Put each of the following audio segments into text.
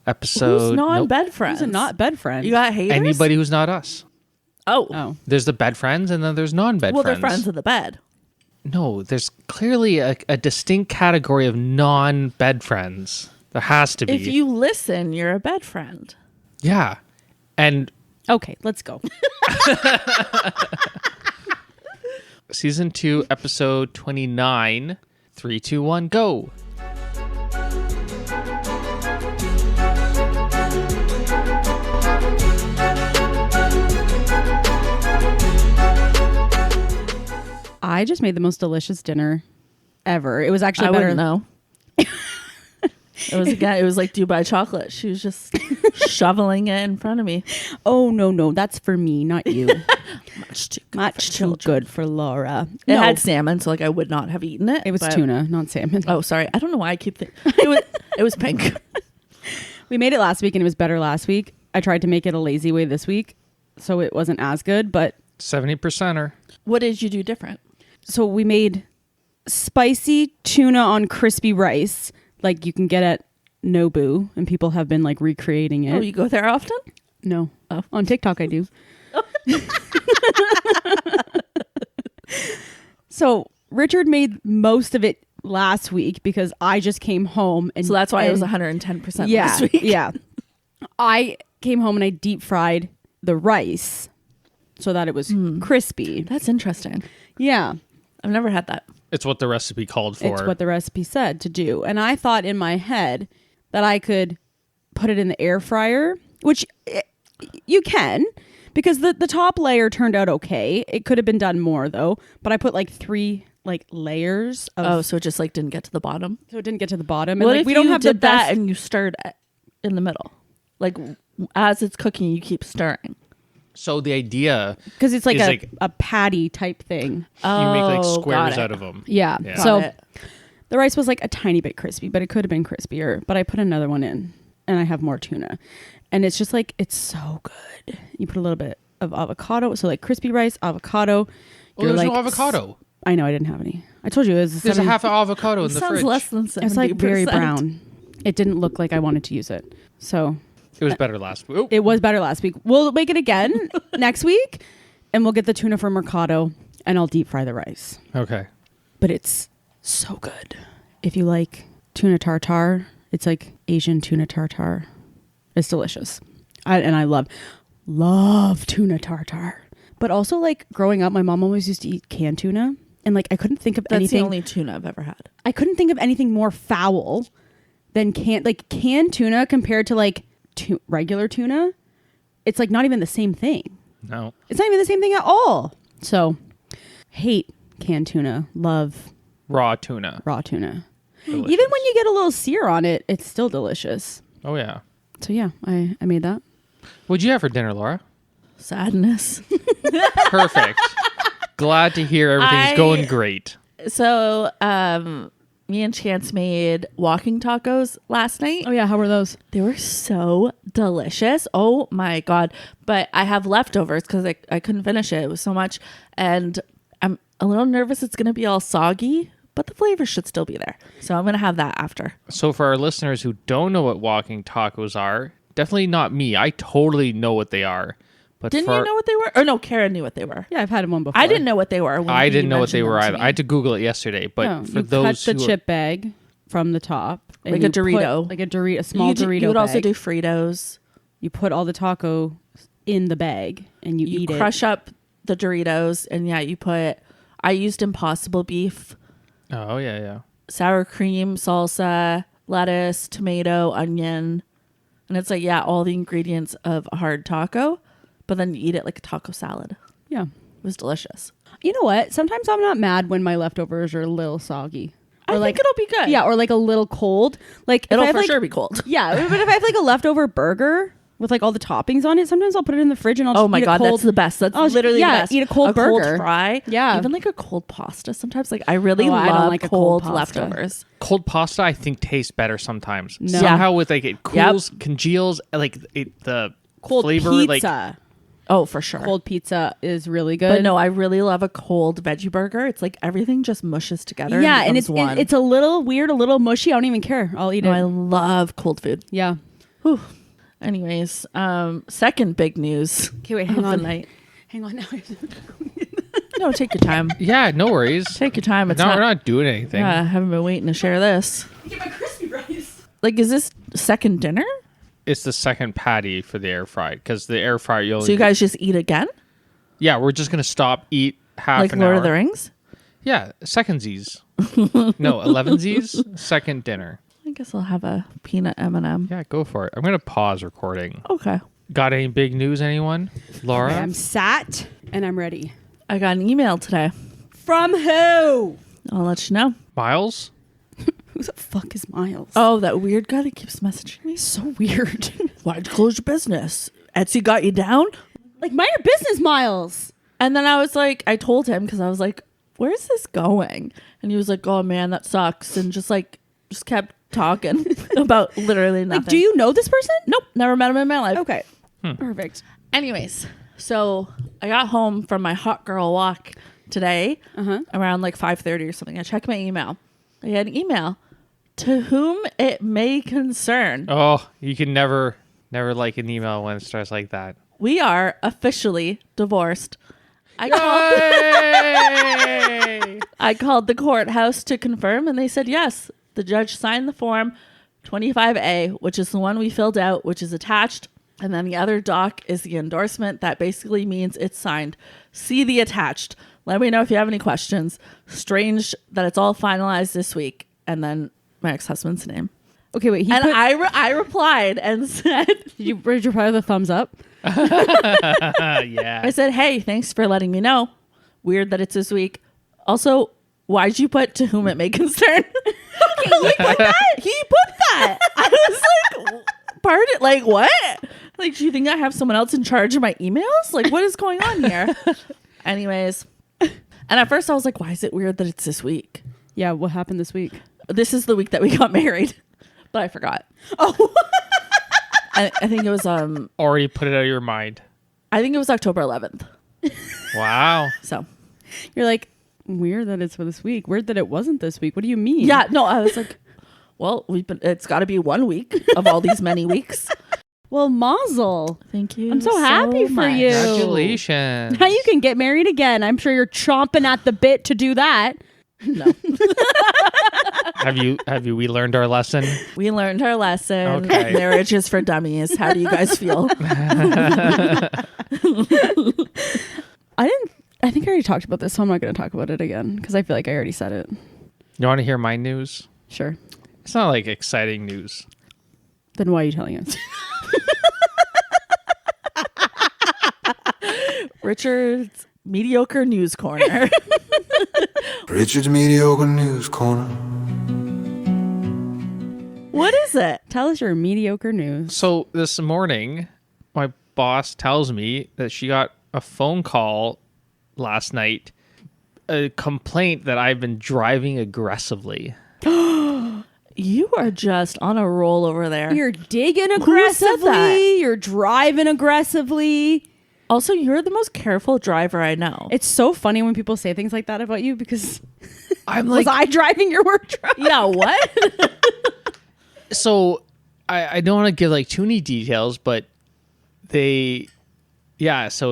episode. Who's non-bed friends? Who's a not bed friend? You got haters? Anybody who's not us. Oh. There's the bed friends and then there's non-bed Well, friends. they're friends of the bed. No, there's clearly a distinct category of non-bed friends. There has to be. If you listen, you're a bed friend. Yeah. And Okay, let's go. season 2, episode 29. 3, 2, 1, go. I just made the most delicious dinner ever. It was actually I better. wouldn't know. It was like Dubai chocolate. She was just shoveling it in front of me. Oh, no. That's for me, not you. Much too good for Laura. It had salmon, so like I would not have eaten it. It was tuna, not salmon. Oh, sorry. I don't know why I keep thinking. It was pink. We made it last week and it was better last week. I tried to make it a lazy way this week, so it wasn't as good, but 70%er. What did you do different? so we made spicy tuna on crispy rice, like you can get at Nobu, and people have been like recreating it. Oh, you go there often? No. Oh. On TikTok I do. So Richard made most of it last week because I just came home and So that's why it was 110% yeah, last week. Yeah. I came home and I deep fried the rice so that it was crispy. That's interesting. Yeah. I've never had that. It's what the recipe called for. It's what the recipe said to do. And I thought in my head that I could put it in the air fryer, which you can, because the top layer turned out okay. It could have been done more though, but I put like 3 like layers of, Oh, so it just like didn't get to the bottom. so it didn't get to the bottom. What And like if we don't you have did the best, that and you stirred it in the middle? Like as it's cooking, you keep stirring. So the idea, because it's like is a, like- a patty type thing. you make like Oh, squares got it. out of them. Yeah. Yeah. So Got it. the rice was like a tiny bit crispy, but it could have been crispier. But I put another one in and I have more tuna. And it's just like, it's so good. You put a little bit of avocado. So like crispy rice, avocado. Oh, You're there's like, no avocado. I know, I didn't have any. I told you it was There's a half an avocado in the Sounds fridge. less than 70%. It's like very brown. It didn't look like I wanted to use it. So It was better last week. it was better last week. We'll make it again next week. And we'll get the tuna from Mercado and I'll deep fry the rice. Okay. But it's so good. If you like tuna tartare, it's like Asian tuna tartare. It's delicious. I love tuna tartare. But also like growing up, my mom always used to eat canned tuna. And like I couldn't think of That's anything. the only tuna I've ever had. I couldn't think of anything more foul than canned tuna compared to like regular tuna. It's like not even the same thing. No. It's not even the same thing at all. So hate canned tuna. Love Raw tuna. raw tuna. Delicious. Even when you get a little sear on it, it's still delicious. Oh, yeah. So yeah, I made that. What'd you have for dinner, Laura? Sadness. Perfect. Glad to hear everything's going great. So, me and Chance made walking tacos last night. Oh yeah, how were those? They were so delicious. Oh my God. But I have leftovers because I couldn't finish it. It was so much. And I'm a little nervous it's going to be all soggy, but the flavor should still be there. So I'm going to have that after. So for our listeners who don't know what walking tacos are, definitely not me. I totally know what they are. But Didn't you know what they were? Or no, Karen knew what they were. Yeah, I've had one before. I didn't know what they were. I didn't know what they were either. I had to Google it yesterday. But No, for you those cut the who chip bag from the top, and Like a you put, Dorito. like a Dorito, a small Dorito. You would also bag. do Fritos. You put all the taco in the bag and you eat Crush up the Doritos. And yeah, I used Impossible beef, Oh, yeah. sour cream, salsa, lettuce, tomato, onion. And it's like, yeah, all the ingredients of a hard taco, but then you eat it like a taco salad. it. Yeah. It was delicious. You know what? Sometimes I'm not mad when my leftovers are a little soggy. I think it'll be good. Yeah, or like a little cold. Like if It'll I have, for like, sure be cold. Yeah, but if I have like a leftover burger with like all the toppings on it, sometimes I'll put it in the fridge and I'll just Oh my eat God, a cold. that's the best. That's Oh, literally yeah, the best. eat a cold burger. Cold fry. Yeah. Even like a cold pasta sometimes. Like I really Oh, I love don't like a cold cold pasta. leftovers. Cold pasta, I think, tastes better sometimes. No. Somehow with like it cools, congeals, like the cold flavor. pizza. Like Oh, for sure. Cold pizza is really good. But no, I really love a cold veggie burger. It's like everything just mushes together. Yeah, and becomes one. it's a little weird, a little mushy. I don't even care. I'll eat No, it. I love cold food. Yeah. Anyways, second big news. Okay, wait, of hang the on. night. Hang on now. No, take your time. Yeah, no worries. Take your time. It's No, not. we're not doing anything. Yeah, I haven't been waiting to share this. Get my crispy rice. Like, is this second dinner? It's the second patty for the air fry because the air fryer. So you guys just eat again, Yeah, we're just gonna stop, eat half like an Lord hour. of the Rings? Yeah, secondsies. No, 11sies. Second dinner. I guess I'll have a peanut M&M. Yeah, go for it. I'm gonna pause recording. Okay. Got any big news, anyone? Laura? I'm sat and I'm ready. I got an email today. From who? I'll let you know. Miles? Who the fuck is Miles? Oh, that weird guy that keeps messaging me. so weird. Why'd you close your business? Etsy got you down? Like, mind your business, Miles. And then I was like, I told him because I was like, where's this going? And he was like, oh man, that sucks. And just kept talking about literally nothing. Like, do you know this person? Nope, never met him in my life. Okay. Perfect. Anyways, so I got home from my hot girl walk today around like 5:30 or something. I checked my email. I had an email. To whom it may concern. Oh, you can never like an email when it starts like that. We are officially divorced. I called the courthouse to confirm, and they said yes. The judge signed the form 25A, which is the one we filled out, which is attached. And then the other doc is the endorsement. That basically means it's signed. See the attached. Let me know if you have any questions. Strange that it's all finalized this week. And then my ex-husband's name. Okay, wait. I replied and said, did you reply with a thumbs up? Yeah. I said, hey, thanks for letting me know. Weird that it's this week. Also, why'd you put to whom it may concern? He put that. I was like, pardon? Like, what? Like, do you think I have someone else in charge of my emails? Like, what is going on here? Anyways. And at first I was like, why is it weird that it's this week? Yeah, what happened this week? This is the week that we got married. But I forgot. Oh. I think it was Already put it out of your mind. I think it was October 11th. Wow. So You're like, weird that it's for this week. Weird that it wasn't this week. What do you mean? yeah, no, I was like, well, it's got to be 1 week of all these many weeks. Well, mazel. Thank you. I'm so happy for much. you. Congratulations. Now you can get married again. I'm sure you're chomping at the bit to do that. No. Have we learned our lesson? We learned our lesson. Okay. Marriage is for dummies. How do you guys feel? I think I already talked about this, so I'm not going to talk about it again because I feel like I already said it. You want to hear my news? Sure. It's not like exciting news. Then why are you telling us? Richard's mediocre news corner. Richard's Mediocre News Corner. What is it? Tell us your mediocre news. So this morning, my boss tells me that she got a phone call last night, a complaint that I've been driving aggressively. You are just on a roll over there. You're digging said that? aggressively. You're driving aggressively. Also, you're the most careful driver I know. It's so funny when people say things like that about you because I'm was like, I driving your work truck? yeah, what? so I don't want to give like too many details, but so it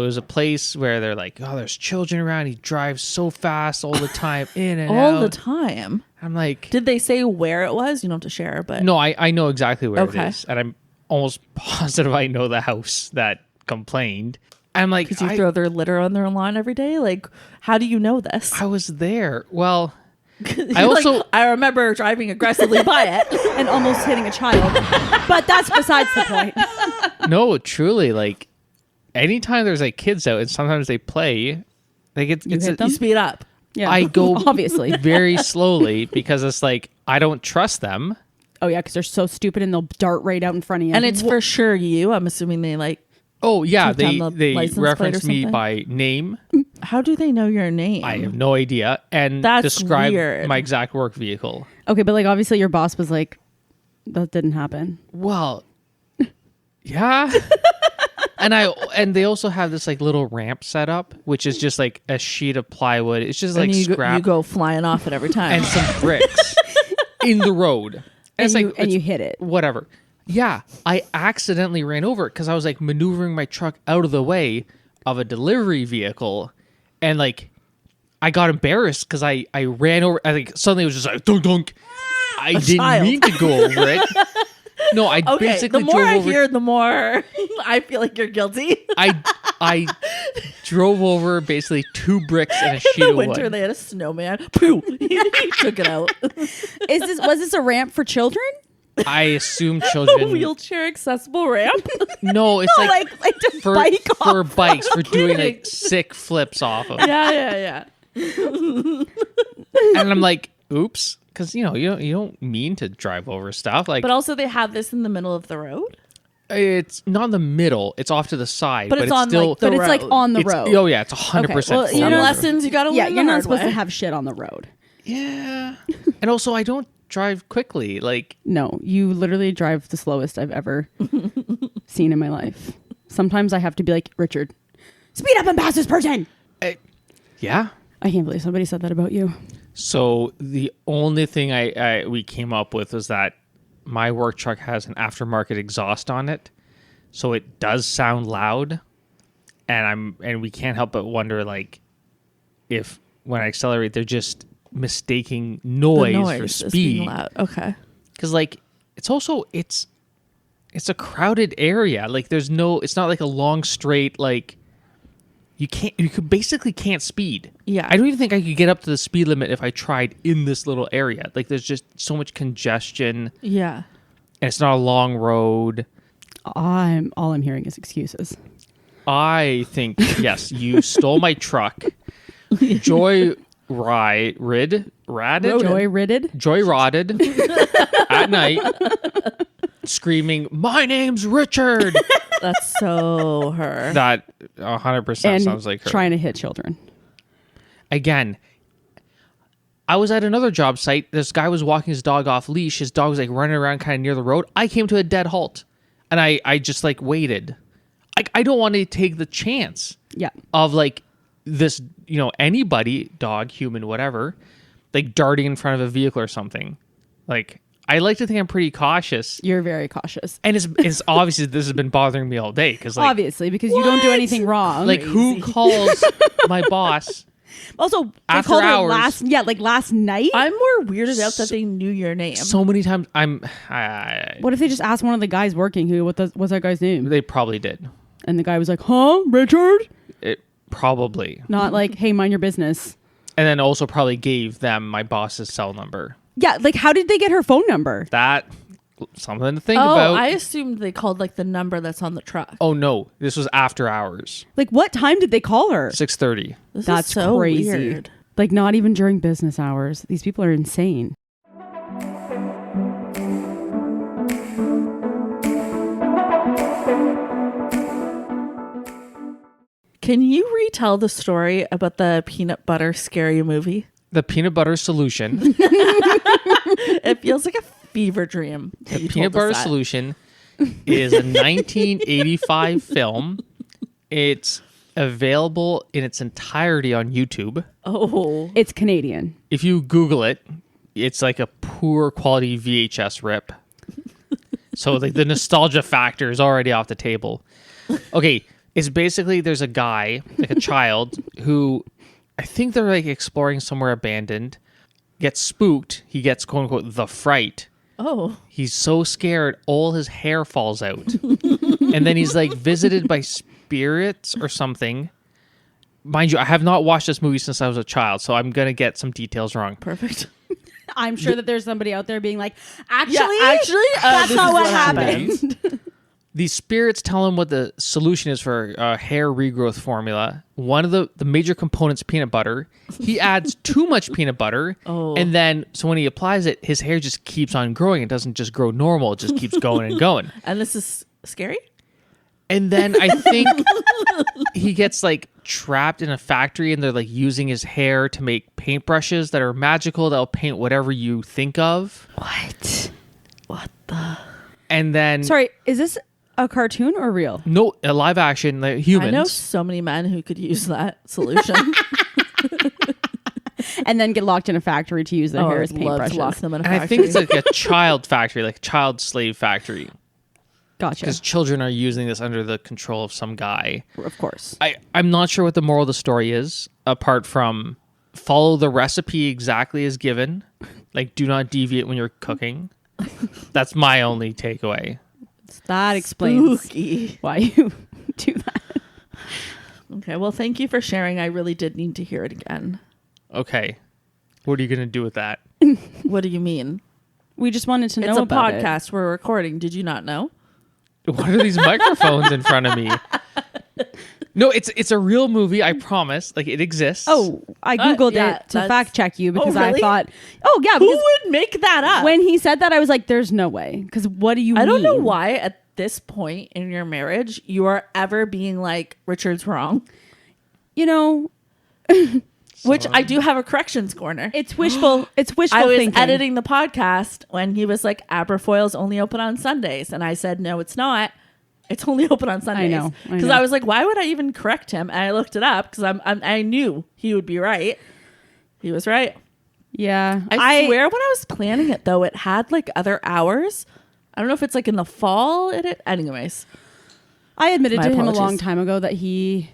was a place where they're like, oh, there's children around. He drives so fast all the time, in and out. All the time. I'm like, Did they say where it was? You don't have to share, but no, I know exactly where it Okay. is. And I'm almost positive I know the house that complained. I'm like, because you throw their litter on their lawn every day. Like, how do you know this? I was there. Well, I also- I remember driving aggressively by it. And almost hitting a child. But that's besides the point. no, truly, like anytime there's like kids out and sometimes they play, like it's hit them? You speed up. Yeah. I go obviously. very slowly because it's like I don't trust them. Oh yeah, because they're so stupid and they'll dart right out in front of you. And it's for sure you. I'm assuming they like, Oh yeah, Took down the they license plate or reference me something? by name. how do they know your name? I have no idea, and That's describe weird. my exact work vehicle. okay, but like obviously your boss was like, that didn't happen. Well, yeah. And they also have this like little ramp set up, which is just like a sheet of plywood. It's just like and you scrap go flying off it every time. and some bricks in the road. And it's you like and it's you hit it. whatever. Yeah, I accidentally ran over it because I was like maneuvering my truck out of the way of a delivery vehicle, and like I got embarrassed because I ran over. I think suddenly it was just like dunk dunk. I didn't child. mean to go over it. No, I Okay, basically the more drove I over. hear, the more I feel like you're guilty. I drove over basically 2 bricks and a sheet In the of winter, wood. they had a snowman. Pooh! He took it out. Was this a ramp for children? I assume A children. wheelchair accessible ramp. No, it's like like to for bike off. for bikes for doing kidding. like sick flips off of. Yeah. And I'm like, oops, because you don't mean to drive over stuff. Like, But also, they have this in the middle of the road. it's not in the middle; it's off to the side. But it's on, still. like, the But it's like road. on the it's- road. Oh yeah, it's 100%. Well, full you on know, the road. lessons you got to learn. Yeah, the you're not hard supposed way. to have shit on the road. Yeah, and also I don't drive quickly. Like, No, you literally drive the slowest I've ever seen in my life. Sometimes I have to be like, Richard, speed up and pass this person. yeah. I can't believe somebody said that about you. So the only thing we came up with was that my work truck has an aftermarket exhaust on it, so it does sound loud, and we can't help but wonder like if when I accelerate they're just mistaking The noise for noise is being speed, loud. Okay. because like it's a crowded area. Like it's not like a long straight like. You could basically can't speed. Yeah. I don't even think I could get up to the speed limit if I tried in this little area. Like there's just so much congestion Yeah. and it's not a long road. All I'm hearing is excuses. I think, yes, you stole my truck. Joyrodded at night, screaming, "My name's Richard." That's so her. That 100% And sounds like her. trying to hit children. Again, I was at another job site. This guy was walking his dog off leash. His dog was like running around kind of near the road. I came to a dead halt and I just like waited. I don't want to take the chance Yeah. of like this, anybody, dog, human, whatever, like darting in front of a vehicle or something. Like, I like to think I'm pretty cautious. You're very cautious. And it's obviously this has been bothering me all day because like, Obviously, because you don't do anything wrong. like who calls my boss? also, they after called her hours- last night. I'm more weirded out that they knew your name. So many times What if they just asked one of the guys working what's that guy's name? they probably did. And the guy was like, "Huh, Richard?" It probably. Not like, "Hey, mind your business." And then also probably gave them my boss's cell number. Yeah, like how did they get her phone number? That something to think Oh, about. I assumed they called like the number that's on the truck. Oh no, this was after hours. Like what time did they call her? 6:30. This That's is so crazy. weird. Like not even during business hours. These people are insane. Can you retell the story about the peanut butter scary movie? The peanut butter solution. It feels like a fever dream. that you Peanut told us butter that. solution is a 1985 film. It's available in its entirety on YouTube. Oh, It's Canadian. If you Google it, it's like a poor quality VHS rip. So like the nostalgia factor is already off the table. Okay, it's basically there's a guy, like a child, who I think they're like exploring somewhere abandoned, gets spooked. He gets quote unquote the fright. oh, He's so scared, all his hair falls out. And then he's like visited by spirits or something. Mind you, I have not watched this movie since I was a child, so I'm going to get some details wrong. perfect. I'm sure that there's somebody out there being like, actually, that's not what happened. These spirits tell him what the solution is for hair regrowth formula. One of the major components, peanut butter. He adds too much peanut butter. Oh. And then, so when he applies it, his hair just keeps on growing. It doesn't just grow normal. It just keeps going and going. And this is scary? And then I think he gets like trapped in a factory and they're like using his hair to make paintbrushes that are magical that'll paint whatever you think of. What the? And then Sorry, is this a cartoon or real? no, a live action, like humans. I know so many men who could use that solution. And then get locked in a factory to use their hair as I'd love to lock paintbrushes. them in a And factory. I think it's like a child factory, like a child slave factory. Gotcha. because children are using this under the control of some guy. Of course. I'm not sure what the moral of the story is, apart from follow the recipe exactly as given. Like, do not deviate when you're cooking. That's my only takeaway. That explains Spooky. why you do that. Okay, well, thank you for sharing. I really did need to hear it again. Okay. What are you going to do with that? What do you mean? We just wanted to know It's a about it. podcast we're recording. Did you not know? What are these microphones in front of me? No, it's a real movie, I promise. Like, it exists. Oh, I Googled yeah, it to that's- fact check you because really? I thought, oh, yeah. Who Because would make that up? when he said that, I was like, there's no way. Because what do you mean? I don't know why at this point in your marriage you are ever being like, Richard's wrong. You know, Which I do have a corrections corner. it's wishful I was thinking. editing the podcast when he was like, Aberfoyle's only open on Sundays. And I said, no, it's not. It's only open on Sundays. know. Because I was like, why would I even correct him? And I looked it up because I knew he would be right. He was right. Yeah. I swear when I was planning it, though, it had like other hours. I don't know if it's like in the fall. Anyways. I admitted My to him a apologies. long time ago that he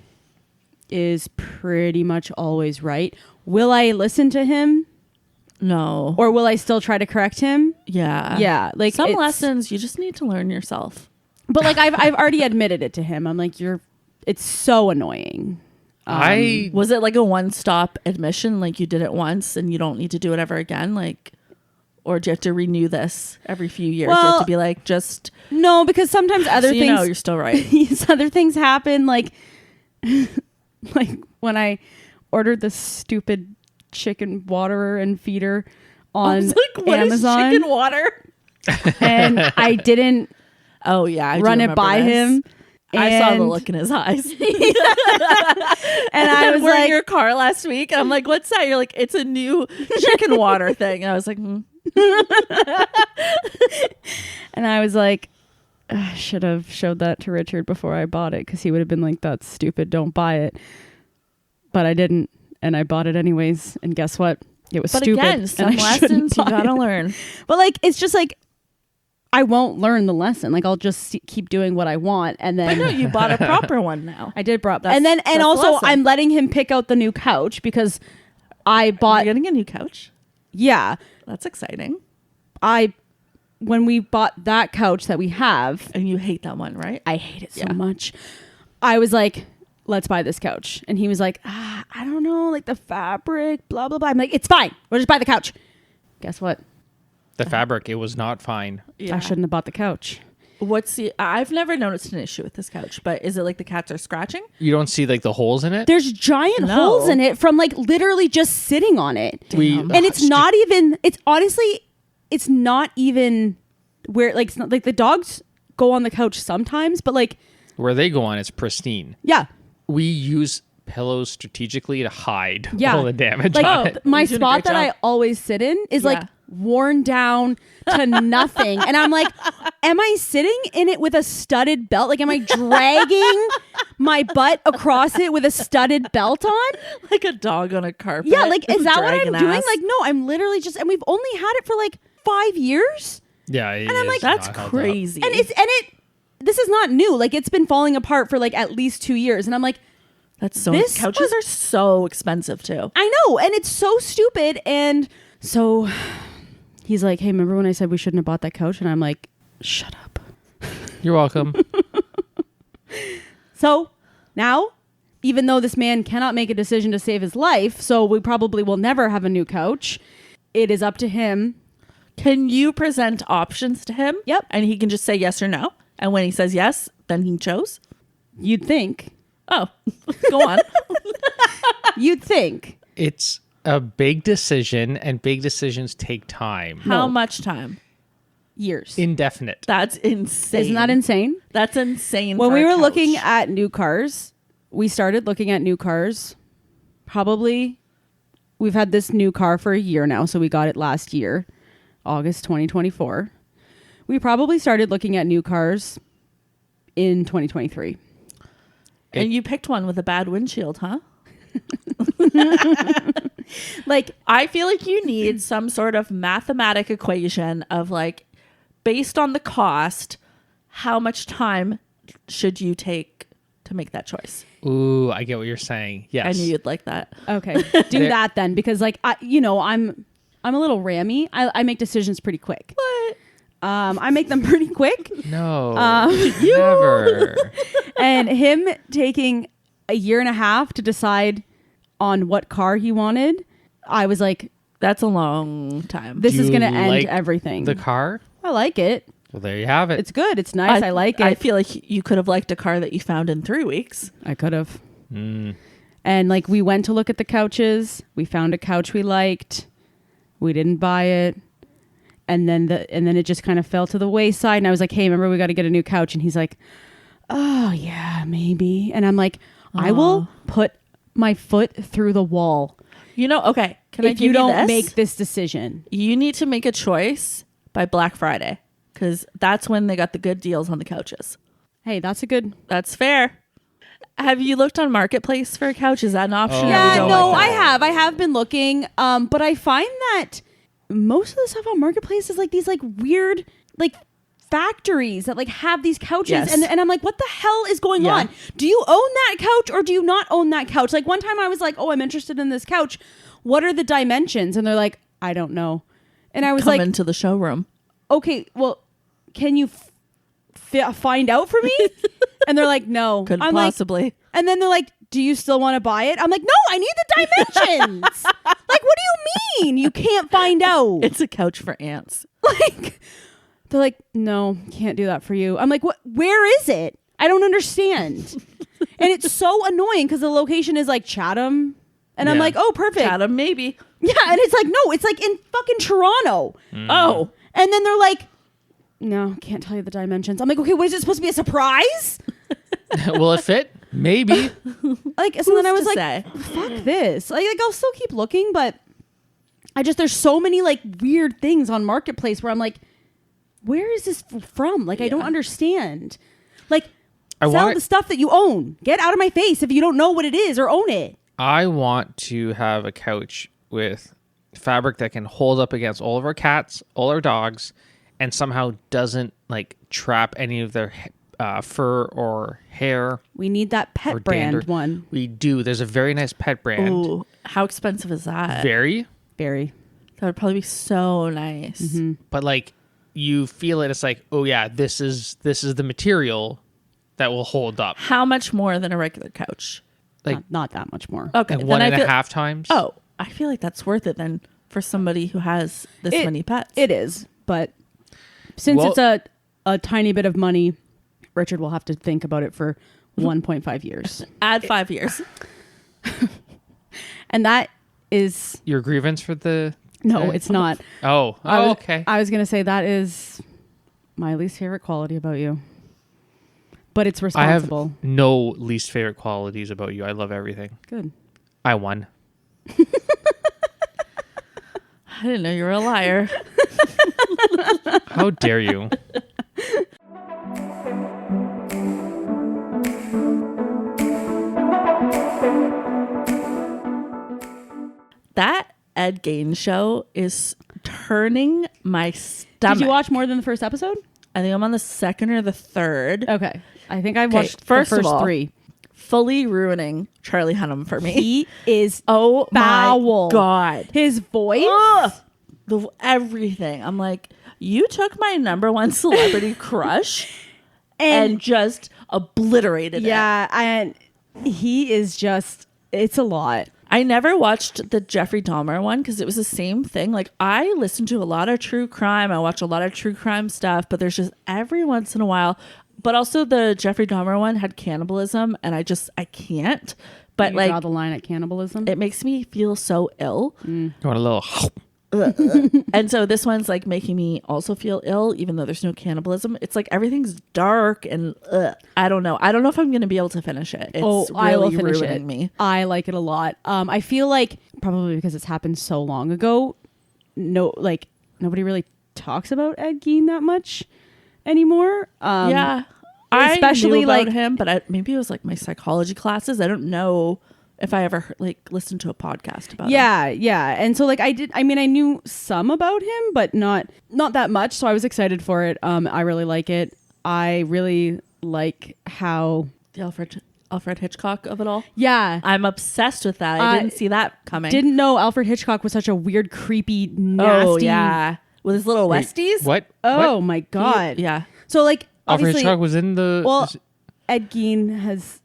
is pretty much always right. Will I listen to him No. or will I still try to correct him? Yeah. Yeah, like some it's- lessons you just need to learn yourself. But like I've already admitted it to him. I'm like, it's so annoying. I Was it like a one-stop admission? Like you did it once and you don't need to do it ever again? Like, or do you have to renew this every few years? You have Well, to be like, just No, because sometimes other so you things know you're still right. these other things happen, like like when I ordered the stupid chicken waterer and feeder I on was like, what is Amazon, chicken water? and I didn't Oh yeah, I do run it remember by this. him. I saw the and- look in his eyes. and I was we're in like, your car last week. And I'm like, what's that? You're like, it's a new chicken water thing. And I was like, and I was like, I should have showed that to Richard before I bought it because he would have been like, that's stupid, don't buy it. But I didn't, and I bought it anyways. And guess what? It was but stupid. again, and some I shouldn't lessons you buy gotta it. learn. But like, it's just like, I won't learn the lesson. Like, I'll just keep doing what I want, and I know then you bought a proper one now. I did brought. That's- And then, that's and the also, lesson. I'm letting him pick out the new couch because I bought. You're getting a new couch. Yeah, That's exciting. when we bought that couch that we have, And you hate that one, right? I hate it so Yeah. much. I was like, let's buy this couch. And he was like, I don't know, like the fabric, blah, blah, blah. I'm like, it's fine. We'll just buy the couch. Guess what? the fabric, it was not fine. Yeah. I shouldn't have bought the couch. What's the? I've never noticed an issue with this couch, but is it like the cats are scratching? You don't see like the holes in it. There's giant No. holes in it from like literally just sitting on it. Damn. And it's not even, it's honestly, it's not even where, like, it's not, like the dogs go on the couch sometimes, but like, Where they go on, it's pristine. yeah. We use pillows strategically to hide Yeah. all the damage Like on it. my You're doing a spot great that I job. always sit in is like Yeah. worn down to nothing. And I'm like, am I sitting in it with a studded belt? Like, am I dragging my butt across it with a studded belt on? Like a dog on a carpet. Yeah, like, is that what I'm Dragging doing? ass. Like, no, I'm literally just, and we've only had it for like 5 years. Yeah, and I'm like, that's crazy. And this is not new. Like, it's been falling apart for like at least 2 years. And I'm like, That's so. This Couches was- are so expensive too. I know, and it's so stupid. And so he's like, hey, remember when I said we shouldn't have bought that couch? And I'm like, shut up. You're welcome. So now, even though this man cannot make a decision to save his life, so we probably will never have a new couch, it is up to him. Can you present options to him? Yep. And he can just say yes or no. And when he says yes, then he chose. You'd think. Oh, go on. You'd think. It's a big decision, and big decisions take time. How No. much time? Years. Indefinite. That's insane. Isn't that insane? That's insane. When for we a were couch. looking at new cars, we started looking at new cars. Probably, we've had this new car for a year now, so we got it last year, August 2024. We probably started looking at new cars in 2023. and you picked one with a bad windshield, huh? Like, I feel like you need some sort of mathematic equation of like, based on the cost, how much time should you take to make that choice? Ooh, I get what you're saying. Yes. I knew you'd like that. Okay, do that then, because like I'm a little rammy. I make decisions pretty quick. What? I make them pretty quick. No. Never. And him taking a year and a half to decide on what car he wanted, I was like, That's a long time. this Do is you going to end like everything. The car? I like it. Well, there you have it. It's good. It's nice. I like it. I feel like you could have liked a car that you found in 3 weeks. I could have. Mm. And like we went to look at the couches. We found a couch we liked. We didn't buy it. And then it just kind of fell to the wayside. And I was like, hey, remember we got to get a new couch? And he's like, oh yeah, maybe. And I'm like, I will put my foot through the wall Okay. Can I if give you don't this? make this decision. You need to make a choice by Black Friday because that's when they got the good deals on the couches. Hey, that's a good. That's fair. Have you looked on Marketplace for a couch? Is that an option? Oh. or Yeah, you don't no, like that? I have been looking. But I find that most of the stuff on Marketplace is like these like weird like factories that like have these couches. Yes. And I'm like, what the hell is going Yeah. on? Do you own that couch or do you not own that couch? Like one time I was like, oh, I'm interested in this couch. What are the dimensions? And they're like, I don't know. And I was Come like, into the showroom. okay, well, can you find out for me? And they're like, no. Couldn't I'm like, possibly. and then they're like, do you still want to buy it? I'm like, no, I need the dimensions. Like, what do you mean? You can't find out. It's a couch for ants. Like, they're like, no, can't do that for you. I'm like, what? Where is it? I don't understand. And it's so annoying because the location is like Chatham. And I'm Yeah. like, oh, perfect. Adam, maybe. Yeah. And it's like, no, it's like in fucking Toronto. Oh, And then they're like, no, can't tell you the dimensions. I'm like, okay, what is it supposed to be a surprise? Will it fit? Maybe. Like, so then I was to like, say? fuck this. Like I'll still keep looking, but there's so many like weird things on Marketplace where I'm like, where is this from? Like, I don't understand. Like, sell the stuff that you own. Get out of my face if you don't know what it is or own it. I want to have a couch with fabric that can hold up against all of our cats, all our dogs, and somehow doesn't like trap any of their fur or hair. We need that or pet brand dander. one. We do. There's a very nice pet brand. Ooh, how expensive is that? Very, Very. That would probably be so nice. but like you feel it. It's like, oh yeah, this is the material that will hold up. How much more than a regular couch? Like Not that much more. Okay, like then one I and a feel- half times. Oh, I feel like that's worth it then for somebody who has this many pets. It is, but since Well- it's a tiny bit of money, Richard will have to think about it for 1.5 years. Add 5 years. And that is Your grievance for the no, it's not. Oh, okay. I was going to say that is my least favorite quality about you. But it's I have responsible. no least favorite qualities about you. I love everything. Good. I won. I didn't know you were a liar. How dare you? That Ed Gein show is turning my stomach. Did you watch more than the first episode? I think I'm on the second or the third. Okay. I think I Okay, watched first the of first all, 3. Fully ruining Charlie Hunnam for me. He is Oh foul. my God. His voice. Ugh. Everything. I'm like, you took my number one celebrity crush and just obliterated it. Yeah, and he is just, it's a lot. I never watched the Jeffrey Dahmer one because it was the same thing. Like, I listen to a lot of true crime. I watch a lot of true crime stuff, but there's just every once in a while. But also the Jeffrey Dahmer one had cannibalism, and I can't. But You like, draw the line at cannibalism. it makes me feel so ill. You want a little? And so this one's like making me also feel ill, even though there's no cannibalism. It's like everything's dark and I don't know. I don't know if I'm going to be able to finish it. It's I will really finish ruining it. me. I like it a lot. I feel like probably because it's happened so long ago, nobody really talks about Ed Gein that much anymore. Yeah. especially, I knew about like- him, but maybe it was like my psychology classes. I don't know if I ever listened to a podcast about him. Yeah. And so I knew some about him, but not that much. So I was excited for it. I really like it. I really like how The Alfred Hitchcock of it all. yeah. I'm obsessed with that. I didn't see that coming. Didn't know Alfred Hitchcock was such a weird, creepy, nasty. Oh yeah, with his little Westies. What? Oh What? my god. Yeah, So like Alfred obviously, Hitchcock was in the. well, Ed Gein has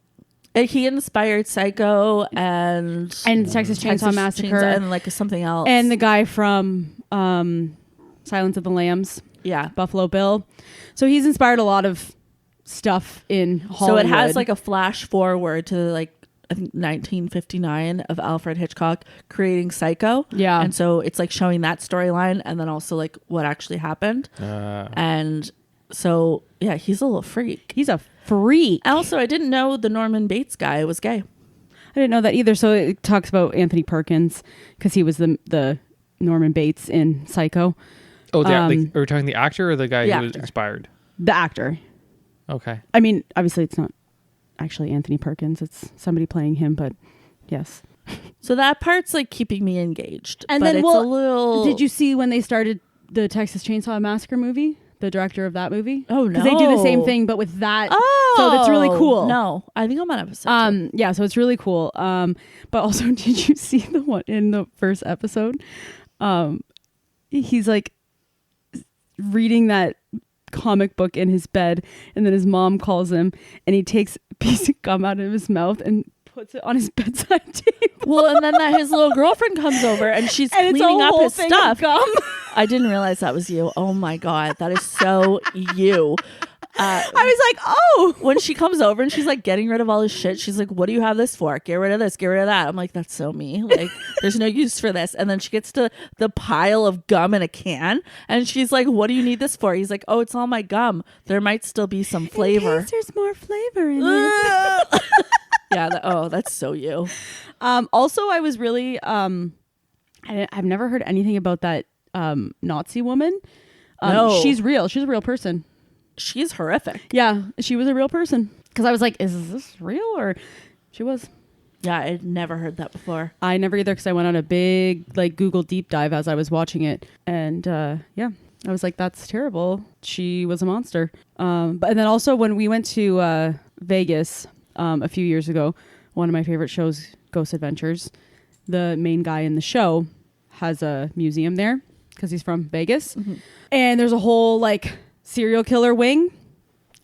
and he inspired Psycho and Texas Chainsaw Massacre and like something else. and the guy from Silence of the Lambs, yeah. Buffalo Bill. So he's inspired a lot of stuff in Hollywood. So it has like a flash forward to like I think 1959 of Alfred Hitchcock creating Psycho. Yeah. And so it's like showing that storyline and then also like what actually happened. And so yeah, he's a little freak. He's a freak. Also, I didn't know the Norman Bates guy was gay. I didn't know that either. So it talks about Anthony Perkins because he was the Norman Bates in Psycho. Oh, are we talking the actor or the guy The who was actor. inspired? The actor. Okay. I mean, obviously it's not actually Anthony Perkins. It's somebody playing him, but yes. So that part's like keeping me engaged. And but then, it's well, a little. Did you see when they started the Texas Chainsaw Massacre movie? The director of that movie? Oh, Because they do the same no. thing, but with that. Oh, So that's really cool. No, I think I'm on episode. two. Yeah, so it's really cool. But also, did you see the one in the first episode? He's like reading that comic book in his bed, and then his mom calls him, and he takes a piece of gum out of his mouth and puts it on his bedside table. Well, and then his little girlfriend comes over and she's And it's a cleaning up whole his thing stuff. of gum. I didn't realize that was you. Oh my God. That is so you. I was like, oh. When she comes over and she's like getting rid of all his shit, she's like, what do you have this for? Get rid of this, get rid of that. I'm like, that's so me. Like, there's no use for this. And then she gets to the pile of gum in a can and she's like, what do you need this for? He's like, oh, it's all my gum. There might still be some flavor. In case there's more flavor in it. Yeah. That's so you. Also, I was really, I've never heard anything about that Nazi woman. No. She's real. She's a real person. She's horrific. Yeah, she was a real person. Because I was like, is this real? Or she was. Yeah, I'd never heard that before. I never either because I went on a big like Google deep dive as I was watching it. And yeah, I was like, that's terrible. She was a monster. But and then also when we went to Vegas a few years ago, one of my favorite shows, Ghost Adventures, the main guy in the show has a museum there because he's from Vegas. Mm-hmm. And there's a whole like serial killer wing.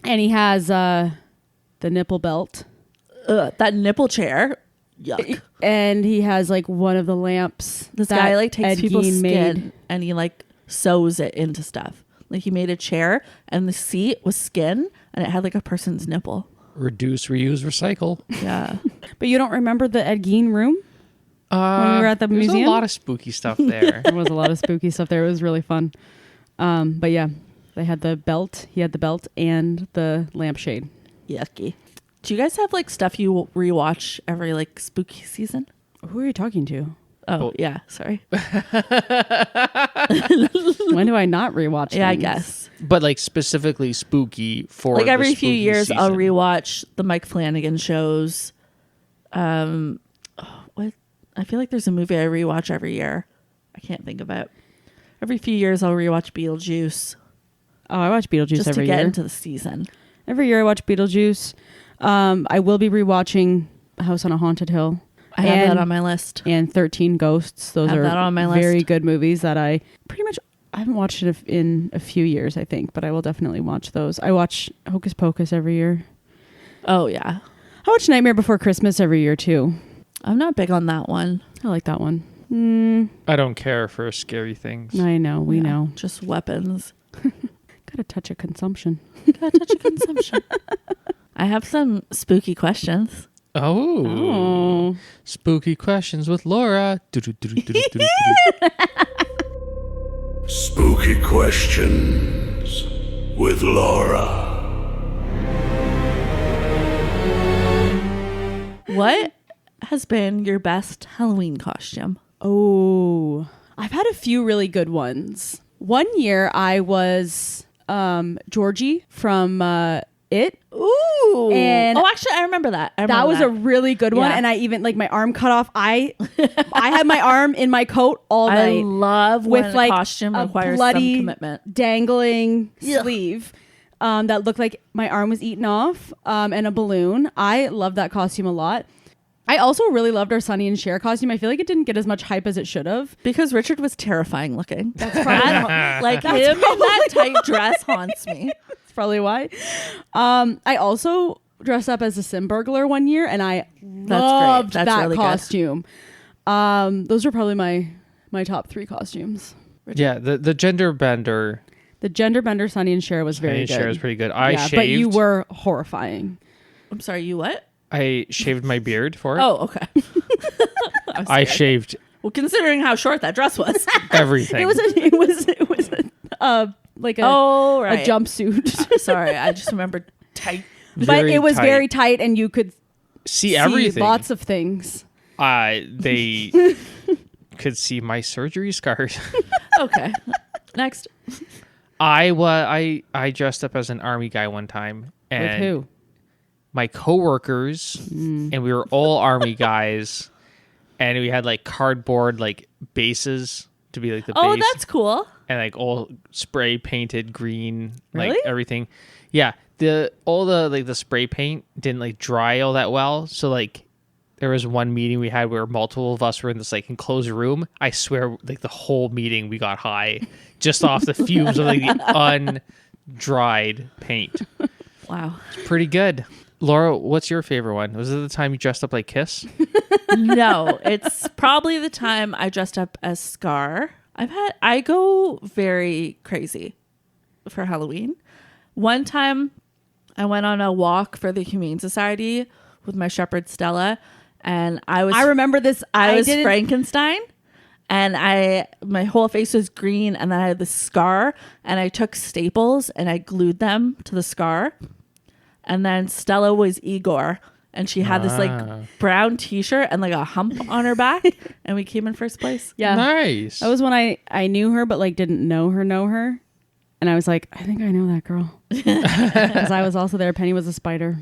And he has the nipple belt. That nipple chair. Yuck. And he has like one of the lamps. This that guy like takes Ed people's Gein skin and he like sews it into stuff. Like he made a chair and the seat was skin and it had like a person's nipple. Reduce, reuse, recycle. Yeah. But you don't remember the Ed Gein room? When we were at the There's museum? a lot of spooky stuff there. There was a lot of spooky stuff there. It was really fun. But yeah, they had the belt. He had the belt and the lampshade. Yucky. Do you guys have like stuff you rewatch every like spooky season? Who are you talking to? Oh, yeah. Sorry. When do I not rewatch Yeah, I things? guess. But like specifically spooky for Like the every few spooky years, season. I'll rewatch the Mike Flanagan shows. What? I feel like there's a movie I rewatch every year. I can't think of it. Every few years, I'll rewatch Beetlejuice Oh, I watch Beetlejuice just to every get year. into the season. Every year I watch Beetlejuice. I will be rewatching House on a Haunted Hill. I have that on my list. And 13 Ghosts. Those Have are that on my very list. good movies that I pretty much... I haven't watched it in a few years, I think, but I will definitely watch those. I watch Hocus Pocus every year. Oh, yeah. I watch Nightmare Before Christmas every year, too. I'm not big on that one. I like that one. I don't care for scary things. I know, we Yeah, know. Just weapons. Got a touch of consumption. Gotta touch of consumption. I have some spooky questions. Oh. Spooky questions with Laura. Spooky questions with Laura. What has been your best Halloween costume? Oh. I've had a few really good ones. One year I was Georgie from It. Ooh. And actually, I remember that. That was a really good one. Yeah. And I even like my arm cut off. I had my arm in my coat all I night love with when like a costume a requires bloody some commitment. dangling Ugh. sleeve. that looked like my arm was eaten off, and a balloon. I love that costume a lot. I also really loved our Sonny and Cher costume. I feel like it didn't get as much hype as it should have. Because Richard was terrifying looking. That's probably like him in that tight dress haunts me. That's probably why. I also dressed up as a sim burglar one year, and I loved That's that really costume. Those are probably my top 3 costumes. Yeah, the gender bender. The gender bender Sonny and Cher was very good. Cher was pretty good. I shaved. But you were horrifying. I'm sorry, you what? I shaved my beard for it. Oh, okay. I shaved Well, considering how short that dress was. everything. It was like a right. jumpsuit. Sorry, I just remembered tight. But Very it was tight. very tight, and you could see everything. lots of things. They could see my surgery scars. Okay. Next. I dressed up as an army guy one time. And With who? my coworkers, and we were all army guys, and we had like cardboard like bases to be like the Oh, base, that's cool. and like all spray painted green, like Really? everything. Yeah, all the spray paint didn't like dry all that well, so like there was one meeting we had where multiple of us were in this like enclosed room. I swear, like the whole meeting we got high just off the fumes of like the undried paint. Wow. It's pretty good. Laura, what's your favorite one? Was it the time you dressed up like Kiss? No, it's probably the time I dressed up as Scar. I go very crazy for Halloween. One time I went on a walk for the Humane Society with my shepherd Stella, and I remember this. I was didn't- Frankenstein, and my whole face was green, and then I had this scar, and I took staples and I glued them to the scar. And then Stella was Igor, and she had this like brown t-shirt and like a hump on her back, and we came in first place. Yeah. Nice. That was when I knew her, but like didn't know her. And I was like, I think I know that girl. Because I was also there. Penny was a spider.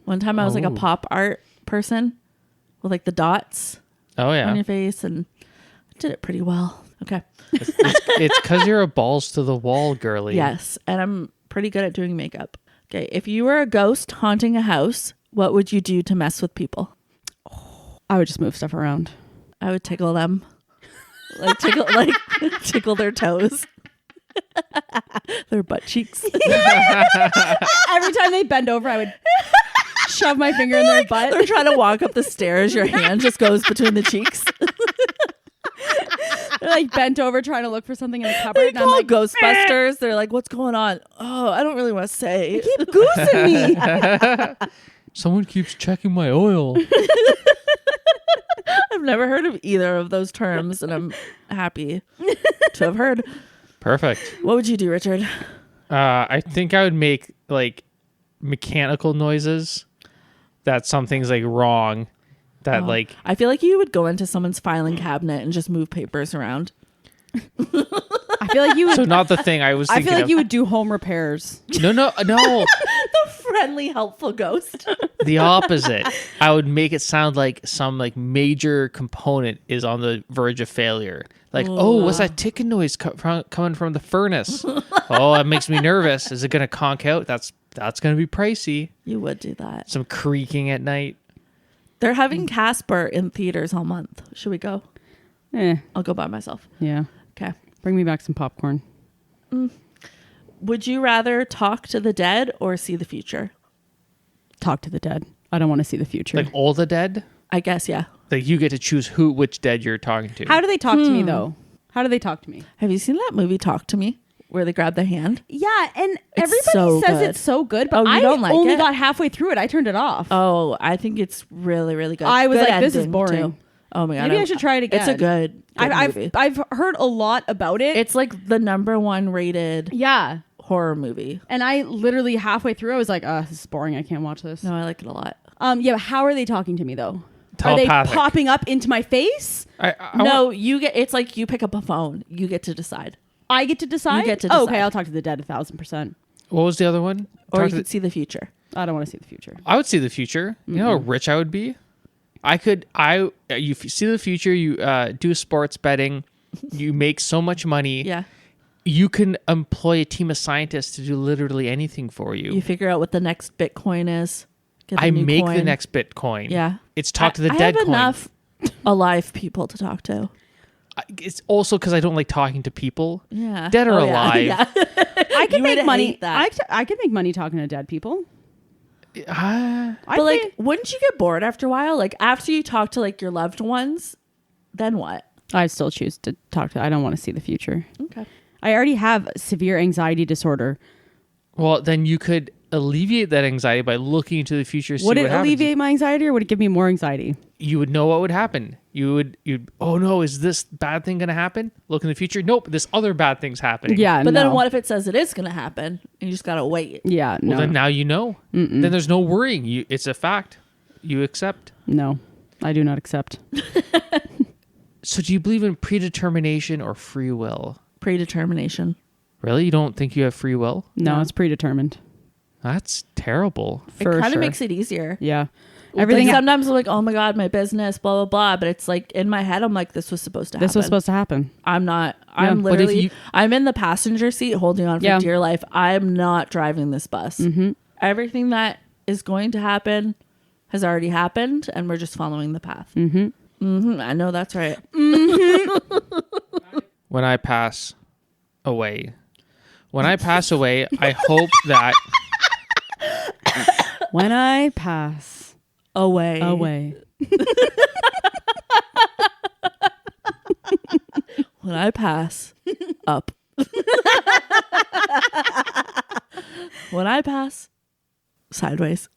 One time I was like a Oh. pop art person with like the dots Oh on yeah. your face, and I did it pretty well. Okay. It's because you're a balls to the wall girly. Yes, and I'm pretty good at doing makeup. Okay, if you were a ghost haunting a house, what would you do to mess with people? I would just move stuff around. I would tickle them. Tickle their toes. Their butt cheeks. Every time they bend over, I would shove my finger in their butt. They're trying to walk up the stairs. Your hand just goes between the cheeks. They're like bent over trying to look for something in the cupboard. They And I'm call like, Ghostbusters. They're like, what's going on? Oh, I don't really want to say. keep goosing me. Someone keeps checking my oil. I've never heard of either of those terms, and I'm happy to have heard. Perfect. What would you do, Richard? I think I would make like mechanical noises that something's like wrong. That like I feel like you would go into someone's filing cabinet and just move papers around. I feel like you would. so not the thing I was I thinking feel like of. you would do home repairs. No. The friendly, helpful ghost. The opposite. I would make it sound like some like major component is on the verge of failure. Like, oh, what's that ticking noise coming from the furnace? Oh, that makes me nervous. Is it going to conk out? That's going to be pricey. You would do that. Some creaking at night. They're having Casper in theaters all month. Should we go? I'll go by myself. Yeah. Okay. Bring me back some popcorn. Would you rather talk to the dead or see the future? Talk to the dead. I don't want to see the future. Like all the dead? I guess, yeah. Like you get to choose which dead you're talking to. How do they talk to me though? How do they talk to me? Have you seen that movie Talk to Me, where they grab the hand? Yeah, and It's everybody so says good. it's so good, but Oh, you I don't like only it? got halfway through it. I turned it off. Oh, I think it's really, really good. I was Good like, this is ending, boring. too. Oh my god. Maybe I should try it again. It's a good movie. I've heard a lot about it. It's like the #1 rated yeah. horror movie. And I literally halfway through I was like, this is boring. I can't watch this. No, I like it a lot. Yeah, but how are they talking to me though? Telepathic. Are they popping up into my face? I No, you get. It's like you pick up a phone. You get to decide, I get to decide? You get to Oh, okay, decide. I'll talk to the dead 1,000%. What was the other one? or you Talk to could see the future. I don't want to see the future. I would see the future. You know how rich I would be? You see the future, you do sports betting, you make so much money. Yeah. You can employ a team of scientists to do literally anything for you. You figure out what the next Bitcoin is. Get the I new make coin. the next Bitcoin. Yeah. It's talk to the I dead have coin. enough alive people to talk to. It's also because I don't like talking to people. Yeah. Dead or Oh, yeah. alive. Yeah. I can You make would money. hate that. I can make money talking to dead people. Ah, I But like, think- wouldn't you get bored after a while? Like after you talk to like your loved ones, then what? I still choose to talk to. I don't want to see the future. Okay. I already have severe anxiety disorder. well, then you could alleviate that anxiety by looking into the future. See Would what it happens. alleviate my anxiety or would it give me more anxiety? You would know what would happen. You'd. Oh no, is this bad thing going to happen? Look in the future. Nope, this other bad thing's happening. Yeah, But no. then what if it says it is going to happen and you just got to wait? Yeah, Well, no, then now you know. Then there's no worrying. It's a fact. You accept. no, I do not accept. So do you believe in predetermination or free will? Predetermination. Really? You don't think you have free will? No, it's predetermined. That's terrible. For it kind sure. of makes it easier. Yeah, Everything. everything. Sometimes I'm like, oh my God, my business, blah, blah, blah. But it's like in my head, I'm like, this was supposed to happen. This was supposed to happen. I'm not. Yeah. I'm But if literally. you- I'm in the passenger seat, holding on for Yeah. dear life. I'm not driving this bus. Mm-hmm. Everything that is going to happen has already happened, and we're just following the path. I know that's right. When I pass away, I hope that When I pass Away. away, When I pass up. When I pass sideways.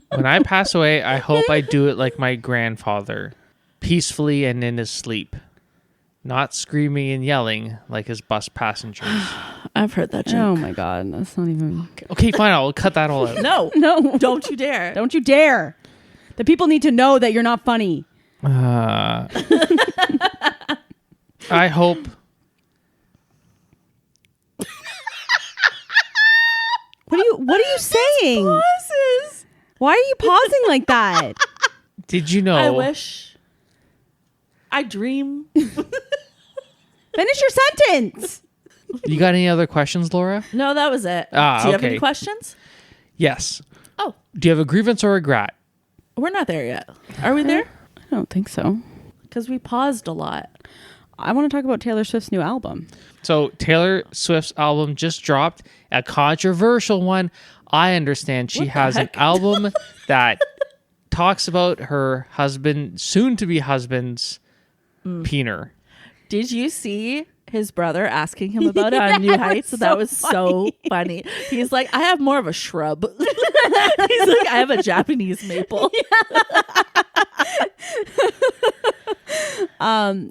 when I pass away, I hope I do it like my grandfather, peacefully and in his sleep, not screaming and yelling like his bus passengers. I've heard that joke. oh my god, that's not even. Okay, fine. I'll cut that all out. No. No, Don't you dare. don't you dare! The people need to know that you're not funny. I hope. What are you saying? Pauses. Why are you pausing like that? Did you know? I wish. I dream. Finish your sentence. You got any other questions, Laura? No, that was it. Ah, Do you have okay. any questions? Yes. Oh, Do you have a grievance or regret? we're not there yet. Are we there? I don't think so. Because we paused a lot. I want to talk about Taylor Swift's new album. So Taylor Swift's album just dropped, a controversial one. I understand she What the has an heck? album that talks about her husband, soon to be husband's peener. Did you see his brother asking him about it on New Heights? That was so funny. He's like, I have more of a shrub. He's like, I have a Japanese maple.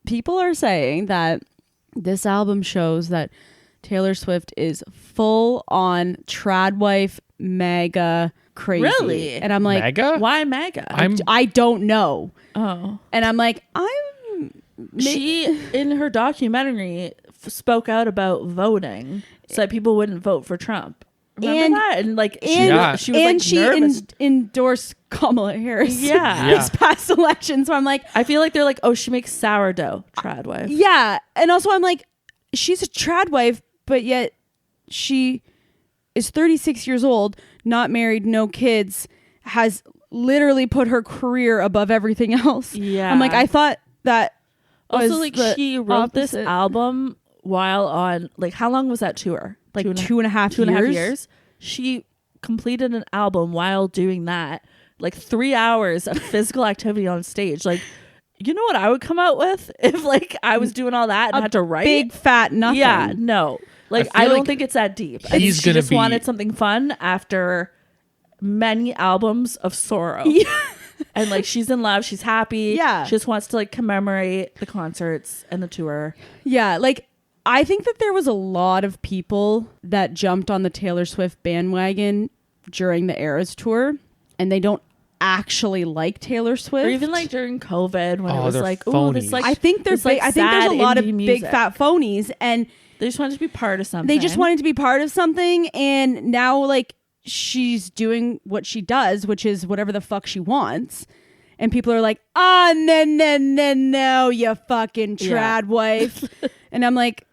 People are saying that this album shows that Taylor Swift is full on trad wife, mega crazy. Really? And I'm like, Mega? Why MAGA? I don't know. Oh. And I'm like, She, in her documentary, spoke out about voting so that people wouldn't vote for Trump. Remember And- that? And like, Yeah. she was and like she nervous. endorsed Kamala Harris. Yeah. Yeah. This past election. So I'm like, I feel like they're like, oh, she makes sourdough, trad wife. yeah. And also I'm like, she's a trad wife, but yet she is 36 years old, not married, no kids, has literally put her career above everything else. Yeah. I'm like, I thought that Also, was like, the she wrote this opposite. album while on, like, how long was that tour? Like 2.5 years. She completed an album while doing that, like 3 hours of physical activity on stage. Like, you know what I would come out with if like I was doing all that and had to write? big fat nothing. Yeah, no. Like I I, feel don't like think it's that deep. he's She gonna just be- wanted something fun after many albums of sorrow. And like she's in love, she's happy. Yeah. She just wants to like commemorate the concerts and the tour. Yeah, like I think that there was a lot of people that jumped on the Taylor Swift bandwagon during the Eras tour, and they don't actually like Taylor Swift. Or even like during COVID when it Oh, was they're like, oh, this phonies. like I think there's this, like, I think there's a sad lot of indie big music. fat phonies, and They just wanted to be part of something. they just wanted to be part of something, and now like she's doing what she does, which is whatever the fuck she wants. And people are like, no, you fucking trad wife. And I'm like,